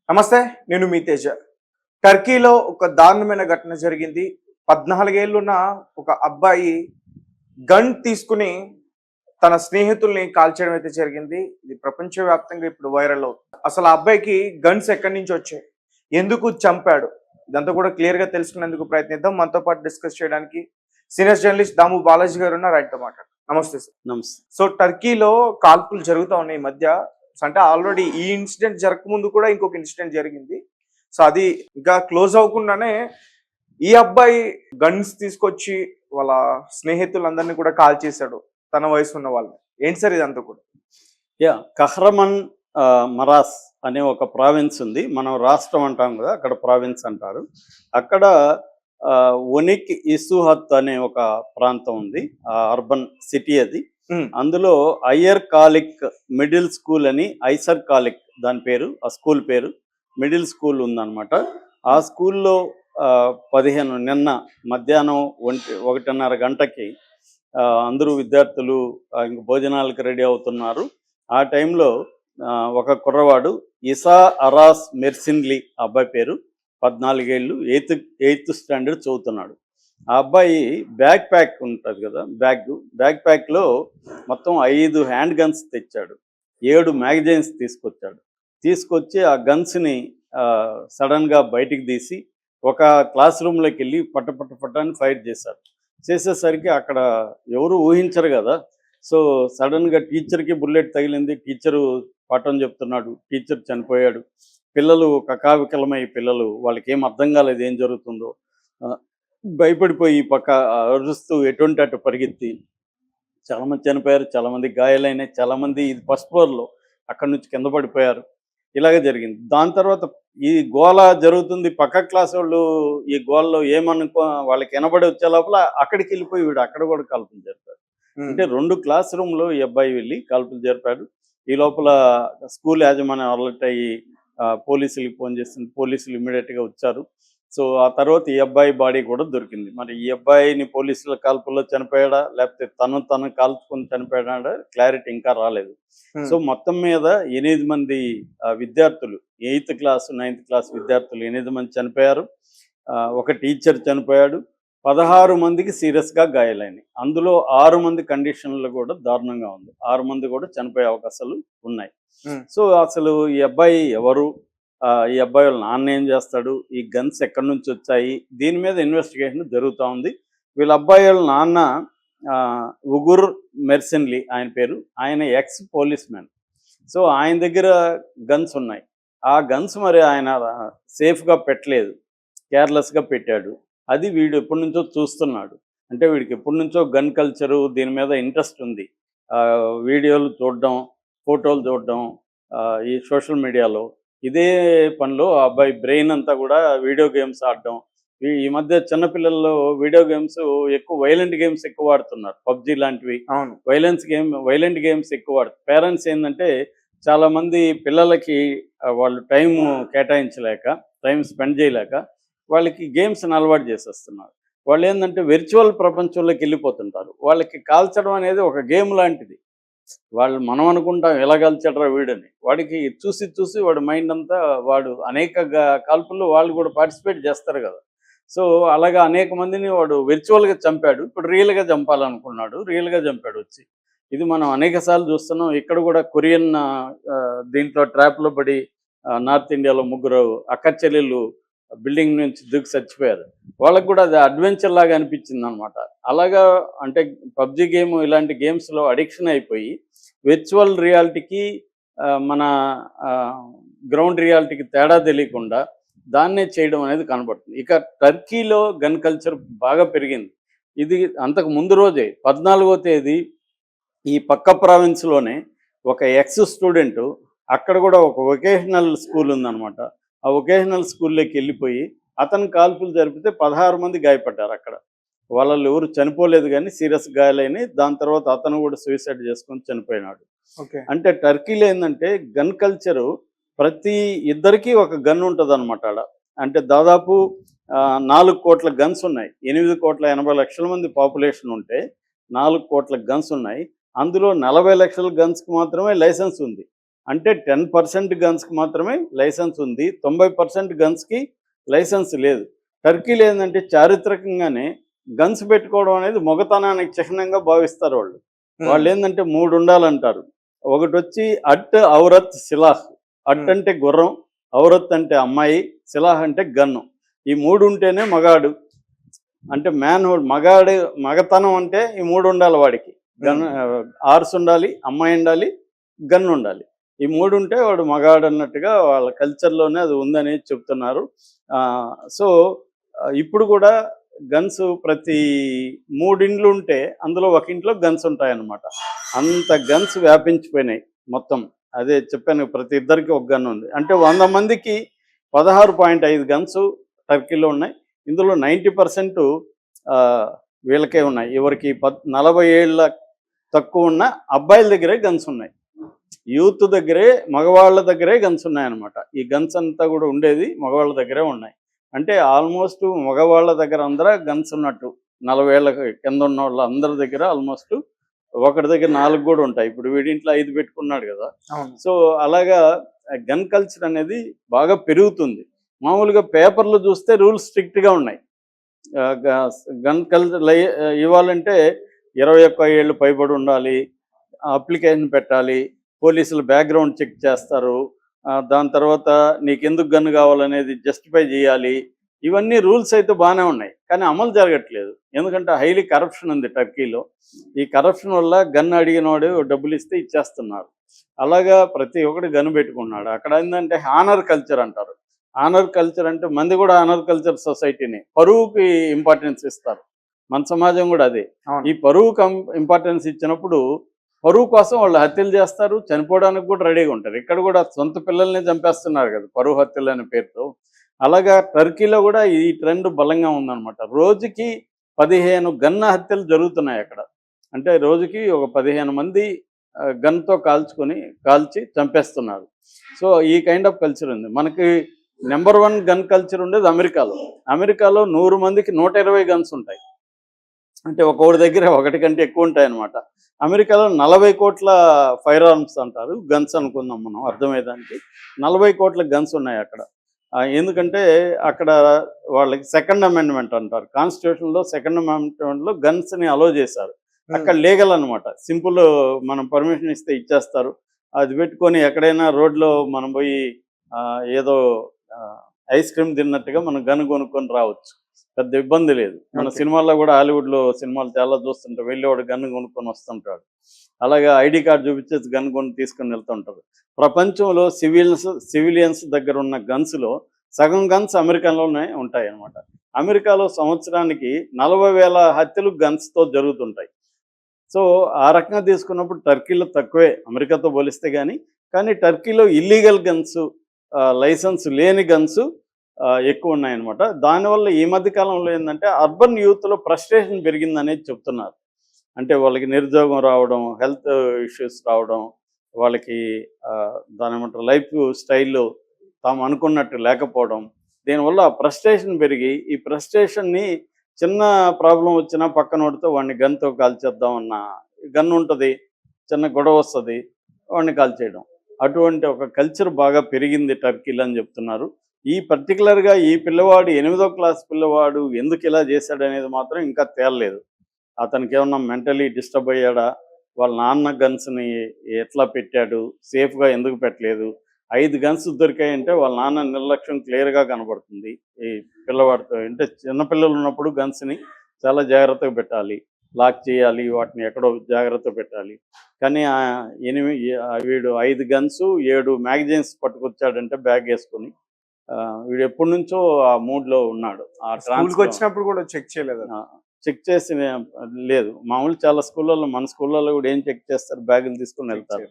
నమస్తే. నేను మీ తేజ. టర్కీలో ఒక దారుణమైన ఘటన జరిగింది. 14 ఏళ్లున్న ఒక అబ్బాయి గన్ తీసుకొని తన స్నేహితుల్ని కాల్చేయడం అయితే జరిగింది. ఇది ప్రపంచవ్యాప్తంగా ఇప్పుడు వైరల్ అవుతుంది. అసలు ఆ అబ్బాయికి గన్స్ ఎక్కడి నుంచి వచ్చాయి? ఎందుకు చంపాడు? ఇదంతా కూడా క్లియర్‌గా తెలుసుకునేందుకు ప్రయత్నిద్దాం. మనతో పాటు డిస్కస్ చేయడానికి సీనియర్ జర్నలిస్ట్ దాము బాలాజీ గారు ఉన్నారు. ఆయనతో మాట్లాడదాం. నమస్తే సార్. నమస్తే. సో టర్కీలో కాల్పులు జరుగుతా ఉన్నాయి ఈ మధ్య. అంటే ఆల్రెడీ ఈ ఇన్సిడెంట్ జరగకముందు కూడా ఇంకొక ఇన్సిడెంట్ జరిగింది. సో అది ఇంకా క్లోజ్ అవ్వకుండానే ఈ అబ్బాయి గన్స్ తీసుకొచ్చి వాళ్ళ స్నేహితులందరినీ కూడా కాల్ చేశాడు. తన వయసు ఉన్న వాళ్ళని. ఏంటి సార్ ఇదంతా కూడా? కహ్రమన్ మరాస్ అనే ఒక ప్రావిన్స్ ఉంది. మనం రాష్ట్రం అంటాం కదా, అక్కడ ప్రావిన్స్ అంటారు. అక్కడ ఒనిక్ ఇసుహత్ అనే ఒక ప్రాంతం ఉంది, అర్బన్ సిటీ అది. అందులో అయ్యర్ కాలిక్ మిడిల్ స్కూల్ అని, ఐసర్ కాలిక్ దాని పేరు, ఆ స్కూల్ పేరు. మిడిల్ స్కూల్ ఉందన్నమాట. ఆ స్కూల్లో 15 నిన్న మధ్యాహ్నం 1:30 గంటకి అందరూ విద్యార్థులు ఇంక భోజనాలకు రెడీ అవుతున్నారు. ఆ టైంలో ఒక కుర్రవాడు ఇసా అరాస్ మెర్సిన్లీ, అబ్బాయి పేరు, 14 ఏళ్ళు, 8th స్టాండర్డ్ చదువుతున్నాడు. ఆ అబ్బాయి బ్యాక్ ప్యాక్ ఉంటుంది కదా, బ్యాక్ ప్యాక్లో మొత్తం 5 హ్యాండ్ గన్స్ తెచ్చాడు. 7 మ్యాగజైన్స్ తీసుకొచ్చి ఆ గన్స్ని సడన్గా బయటికి తీసి ఒక క్లాస్ రూమ్లోకి వెళ్ళి పట్టని ఫైర్ చేసేసరికి అక్కడ ఎవరు ఊహించరు కదా. సో సడన్గా టీచర్కి బుల్లెట్ తగిలింది. టీచరు పాఠం చెప్తున్నాడు, టీచర్ చనిపోయాడు. పిల్లలు కకావికలమై, వాళ్ళకి ఏం అర్థం కాలేదు ఏం జరుగుతుందో. భయపడిపోయి పక్క అరుస్తూ ఎటువంటి అటు పరిగెత్తి చాలామంది చనిపోయారు, చాలామంది గాయాలైనాయి, చాలామంది ఇది ఫస్ట్ ఫ్లోర్లో అక్కడి నుంచి కింద పడిపోయారు. ఇలాగే జరిగింది. దాని తర్వాత ఈ గోల జరుగుతుంది. పక్క క్లాస్ వాళ్ళు ఈ గోలలో వాళ్ళకి వినబడి వచ్చే లోపల అక్కడికి వెళ్ళిపోయి వీడు అక్కడ కూడా కాల్పులు జరిపాడు. అంటే 2 క్లాస్ రూమ్లో ఈ అబ్బాయి వెళ్ళి కాల్పులు జరిపాడు. ఈ లోపల స్కూల్ యాజమాన్యం అలర్ట్ అయ్యి పోలీసులకి ఫోన్ చేసింది. పోలీసులు ఇమ్మీడియట్గా వచ్చారు. సో ఆ తర్వాత ఈ అబ్బాయి బాడీ కూడా దొరికింది. మరి ఈ అబ్బాయిని పోలీసుల కాల్పుల్లో చనిపోయాడా, లేకపోతే తను కాల్చుకొని చనిపోయాడా, క్లారిటీ ఇంకా రాలేదు. సో మొత్తం మీద 8 మంది విద్యార్థులు, 8th క్లాస్ 9th క్లాస్ విద్యార్థులు 8 మంది చనిపోయారు. ఒక టీచర్ చనిపోయాడు. 16 మందికి సీరియస్గా గాయాలైనవి. అందులో 6 మంది కండిషన్లు కూడా దారుణంగా ఉంది. 6 మంది కూడా చనిపోయే అవకాశాలు ఉన్నాయి. సో అసలు ఈ అబ్బాయి ఎవరు, ఈ అబ్బాయి వాళ్ళ నాన్న ఏం చేస్తాడు, ఈ గన్స్ ఎక్కడి నుంచి వచ్చాయి, దీని మీద ఇన్వెస్టిగేషన్ జరుగుతూ ఉంది. వీళ్ళ అబ్బాయి వాళ్ళ నాన్న ఉగుర్ మెర్సిన్లీ ఆయన పేరు. ఆయన ఎక్స్ పోలీస్ మ్యాన్. సో ఆయన దగ్గర గన్స్ ఉన్నాయి. ఆ గన్స్ మరి ఆయన సేఫ్గా పెట్టలేదు, కేర్లెస్గా పెట్టాడు. అది వీడు ఎప్పటి నుంచో చూస్తున్నాడు. అంటే వీడికి ఎప్పటి నుంచో గన్ కల్చరు, దీని మీద ఇంట్రెస్ట్ ఉంది. వీడియోలు చూడడం, ఫోటోలు చూడడం, ఈ సోషల్ మీడియాలో ఇదే పనిలో ఆ అబ్బాయి బ్రెయిన్ అంతా కూడా వీడియో గేమ్స్ ఆడడం. ఈ మధ్య చిన్నపిల్లల్లో వీడియో గేమ్స్ ఎక్కువ, వైలెంట్ గేమ్స్ ఎక్కువ వాడుతున్నారు. పబ్జి లాంటివి. అవును. వైలెంట్ గేమ్స్ ఎక్కువ వాడుతారు. పేరెంట్స్ ఏంటంటే చాలామంది పిల్లలకి వాళ్ళు టైం కేటాయించలేక, టైం స్పెండ్ చేయలేక వాళ్ళకి గేమ్స్ని అలవాటు చేసేస్తున్నారు. వాళ్ళు ఏంటంటే వెర్చువల్ ప్రపంచంలోకి వెళ్ళిపోతుంటారు. వాళ్ళకి కాల్చడం అనేది ఒక గేమ్ లాంటిది. వాళ్ళు మనం అనుకుంటాం ఎలా కాల్చడరా వీడని. వాడికి చూసి వాడి మైండ్ అంతా, వాడు అనేక కాల్పుల్లో వాళ్ళు కూడా పార్టిసిపేట్ చేస్తారు కదా. సో అలాగా అనేక మందిని వాడు వెర్చువల్గా చంపాడు. ఇప్పుడు రియల్గా చంపాలనుకున్నాడు, రియల్గా చంపాడు వచ్చి. ఇది మనం అనేక సార్లు చూస్తున్నాం. ఇక్కడ కూడా కొరియన్ దీంట్లో ట్రాప్లో పడి నార్త్ ఇండియాలో 3 అక్క చెల్లెళ్ళు బిల్డింగ్ నుంచి దూకి చచ్చిపోయారు. వాళ్ళకు కూడా అది అడ్వెంచర్ లాగా అనిపించింది అనమాట. అలాగా అంటే పబ్జి గేమ్ ఇలాంటి గేమ్స్లో అడిక్షన్ అయిపోయి విర్చువల్ రియాలిటీకి మన గ్రౌండ్ రియాలిటీకి తేడా తెలియకుండా దాన్నే చేయడం అనేది కనబడుతుంది. ఇక టర్కీలో గన్ కల్చర్ బాగా పెరిగింది. ఇది అంతకు ముందు రోజే 14వ తేదీ ఈ పక్క ప్రావిన్స్లోనే ఒక ఎక్స్ స్టూడెంటు, అక్కడ కూడా ఒక వొకేషనల్ స్కూల్ ఉందన్నమాట. ఆ వొకేషనల్ స్కూల్లోకి వెళ్ళిపోయి అతను కాల్పులు జరిపితే 16 మంది గాయపడ్డారు. అక్కడ వాళ్ళలో ఎవరు చనిపోలేదు, కానీ సీరియస్ గాయాలైనాయి. దాని తర్వాత అతను కూడా సూసైడ్ చేసుకొని చనిపోయినాడు. అంటే టర్కీలో ఏంటంటే గన్ కల్చరు ప్రతి ఇద్దరికి ఒక గన్ ఉంటుంది అనమాట ఆడ. అంటే దాదాపు 4 కోట్ల గన్స్ ఉన్నాయి. 8,80,00,000 మంది పాపులేషన్ ఉంటే 4 కోట్ల గన్స్ ఉన్నాయి. అందులో 40 లక్షల గన్స్కి మాత్రమే లైసెన్స్ ఉంది. అంటే 10% గన్స్కి మాత్రమే లైసెన్స్ ఉంది, 90% గన్స్కి లైసెన్స్ లేదు. టర్కీలో ఏంటంటే చారిత్రకంగానే గన్స్ పెట్టుకోవడం అనేది మొగతనానికి చిహ్నంగా భావిస్తారు వాళ్ళు. వాళ్ళు ఏంటంటే 3 ఉండాలంటారు. ఒకటి వచ్చి అట్, ఔరత్, సిలాహ్. అట్ అంటే గుర్రం, ఔరత్ అంటే అమ్మాయి, సిలాహ్ అంటే గన్ను. ఈ 3 ఉంటేనే మగాడు. అంటే మ్యాన్హుడ్, మగతనం అంటే ఈ 3 ఉండాలి వాడికి. గన్, ఆర్స్ ఉండాలి, అమ్మాయి ఉండాలి, గన్ ఉండాలి. ఈ 3 ఉంటే వాడు మగాడు అన్నట్టుగా వాళ్ళ కల్చర్లోనే అది ఉందని చెప్తున్నారు. సో ఇప్పుడు కూడా గన్స్ ప్రతి 3 ఇండ్లు ఉంటే అందులో ఒక ఇంట్లో గన్స్ ఉంటాయన్నమాట. అంత గన్స్ వ్యాపించిపోయినాయి మొత్తం. అదే చెప్పాను, ప్రతి ఇద్దరికి ఒక గన్ ఉంది. అంటే 100 మందికి 16.5 గన్స్ టర్కీలో ఉన్నాయి. ఇందులో 90% వీళ్ళకే ఉన్నాయి. ఎవరికి 40 ఏళ్ళ తక్కువ ఉన్న అబ్బాయిల దగ్గరే గన్స్ ఉన్నాయి. యూత్ దగ్గరే, మగవాళ్ళ దగ్గరే గన్స్ ఉన్నాయన్నమాట. ఈ గన్స్ అంతా కూడా ఉండేది మగవాళ్ళ దగ్గరే ఉన్నాయి. అంటే ఆల్మోస్ట్ మగవాళ్ళ దగ్గర అందరూ గన్స్ ఉన్నట్టు. 40 ఏళ్ళ కింద ఉన్న వాళ్ళ అందరి దగ్గర ఆల్మోస్ట్ ఒకటి దగ్గర 4 కూడా ఉంటాయి. ఇప్పుడు వీడింట్లో 5 పెట్టుకున్నాడు కదా. సో అలాగా గన్ కల్చర్ అనేది బాగా పెరుగుతుంది. మామూలుగా పేపర్లు చూస్తే రూల్స్ స్ట్రిక్ట్గా ఉన్నాయి. గన్ కల్చర్ ఇవ్వాలంటే 21 ఏళ్ళు పైబడి ఉండాలి, అప్లికేషన్ పెట్టాలి, పోలీసులు బ్యాక్గ్రౌండ్ చెక్ చేస్తారు, దాని తర్వాత నీకెందుకు గన్ను కావాలనేది జస్టిఫై చేయాలి. ఇవన్నీ రూల్స్ అయితే బాగానే ఉన్నాయి, కానీ అమలు జరగట్లేదు. ఎందుకంటే హైలీ కరప్షన్ ఉంది టర్కీలో. ఈ కరప్షన్ వల్ల గన్ను అడిగిన వాడు డబ్బులు ఇస్తే ఇచ్చేస్తున్నారు. అలాగా ప్రతి ఒక్కటి గన్ను పెట్టుకున్నాడు. అక్కడ ఏంటంటే హానర్ కల్చర్ అంటారు. ఆనర్ కల్చర్ అంటే మంది కూడా ఆనర్ కల్చర్ సొసైటీని, పరువుకి ఇంపార్టెన్స్ ఇస్తారు. మన సమాజం కూడా అదే. ఈ పరువుకి ఇంపార్టెన్స్ ఇచ్చినప్పుడు పరువు కోసం వాళ్ళు హత్యలు చేస్తారు, చనిపోవడానికి కూడా రెడీగా ఉంటారు. ఇక్కడ కూడా సొంత పిల్లల్ని చంపేస్తున్నారు కదా పరువు హత్యలు అనే పేరుతో. అలాగా టర్కీలో కూడా ఈ ట్రెండ్ బలంగా ఉందన్నమాట. రోజుకి 15 గన్న హత్యలు జరుగుతున్నాయి అక్కడ. అంటే రోజుకి ఒక 15 మంది గన్తో కాల్చి చంపేస్తున్నారు. సో ఈ కైండ్ ఆఫ్ కల్చర్ ఉంది. మనకి నెంబర్ 1 గన్ కల్చర్ ఉండేది అమెరికాలో. అమెరికాలో 100 మందికి 120 గన్స్ ఉంటాయి. అంటే ఒక్కొక్కడి దగ్గర ఒకటి కంటే ఎక్కువ ఉంటాయి అన్నమాట. అమెరికాలో 40 కోట్ల ఫైర్ ఆర్మ్స్ అంటారు, గన్స్ అనుకుందాం మనం అర్థమయ్యేదానికి. 40 కోట్ల గన్స్ ఉన్నాయి అక్కడ. ఎందుకంటే అక్కడ వాళ్ళకి సెకండ్ అమెండ్మెంట్ అంటారు. కాన్స్టిట్యూషన్లో సెకండ్ అమెండ్మెంట్లో గన్స్ని అలో చేశారు. అక్కడ లీగల్ అనమాట. సింపుల్, మనం పర్మిషన్ ఇస్తే ఇచ్చేస్తారు. అది పెట్టుకొని ఎక్కడైనా రోడ్లో మనం పోయి ఏదో ఐస్ క్రీమ్ తిన్నట్టుగా మనం గన్ కొనుక్కొని రావచ్చు, పెద్ద ఇబ్బంది లేదు. మన సినిమాల్లో కూడా, హాలీవుడ్లో సినిమాలు చాలా చూస్తుంటారు, వెళ్ళేవాడు గన్ను కొనుక్కొని వస్తుంటాడు. అలాగే ఐడి కార్డు చూపించేసి గన్ తీసుకొని వెళ్తుంటారు. ప్రపంచంలో సివిలియన్స్ దగ్గర ఉన్న గన్స్లో సగం గన్స్ అమెరికాలోనే ఉంటాయి అన్నమాట. అమెరికాలో సంవత్సరానికి 40,000 హత్యలు గన్స్తో జరుగుతుంటాయి. సో ఆ రకంగా తీసుకున్నప్పుడు టర్కీలో తక్కువే అమెరికాతో పోలిస్తే. కానీ టర్కీలో ఇల్లీగల్ గన్స్, లైసెన్స్ లేని గన్స్ ఎక్కువ ఉన్నాయన్నమాట. దానివల్ల ఈ మధ్య కాలంలో ఏంటంటే అర్బన్ యూత్లో ఫ్రస్ట్రేషన్ పెరిగిందనేది చెప్తున్నారు. అంటే వాళ్ళకి నిరుద్యోగం రావడం, హెల్త్ ఇష్యూస్ రావడం, వాళ్ళకి దాని ఏమంటారు లైఫ్ స్టైల్ తాము అనుకున్నట్టు లేకపోవడం, దీనివల్ల ఫ్రస్ట్రేషన్ పెరిగి, ఈ ఫ్రస్ట్రేషన్ని చిన్న ప్రాబ్లం వచ్చినా పక్కనోడితో వాడిని గన్తో కాల్చేద్దామన్న, గన్ ఉంటుంది, చిన్న గొడవ వస్తుంది, వాడిని కాల్చేయడం. అటువంటి ఒక కల్చర్ బాగా పెరిగింది టర్కీలో అని చెప్తున్నారు. ఈ పర్టికులర్గా ఈ పిల్లవాడు 8వ క్లాస్ పిల్లవాడు ఎందుకు ఇలా చేశాడనేది మాత్రం ఇంకా తేలలేదు. అతనికి ఏమన్నా మెంటలీ డిస్టర్బ్ అయ్యాడా, వాళ్ళ నాన్న గన్స్ని ఎట్లా పెట్టాడు, సేఫ్గా ఎందుకు పెట్టలేదు. 5 గన్స్ దొరికాయంటే వాళ్ళ నాన్న నిర్లక్ష్యం క్లియర్గా కనబడుతుంది ఈ పిల్లవాడితో. అంటే చిన్నపిల్లలు ఉన్నప్పుడు గన్స్ని చాలా జాగ్రత్తగా పెట్టాలి, లాక్ చేయాలి, వాటిని ఎక్కడో జాగ్రత్త పెట్టాలి. కానీ వీడు 5 గన్స్ 7 మ్యాగజైన్స్ పట్టుకొచ్చాడంటే బ్యాగ్ వేసుకొని. వీడు ఎప్పటి నుంచో ఆ మూడ్లో ఉన్నాడు. ఆ స్కూల్కి వచ్చినప్పుడు కూడా చెక్ చేయలేదు, చెక్ చేసి లేదు. మామూలు చాలా స్కూళ్ళల్లో, మన స్కూళ్ళల్లో కూడా ఏం చెక్ చేస్తారు, బ్యాగులు తీసుకొని వెళ్తారు.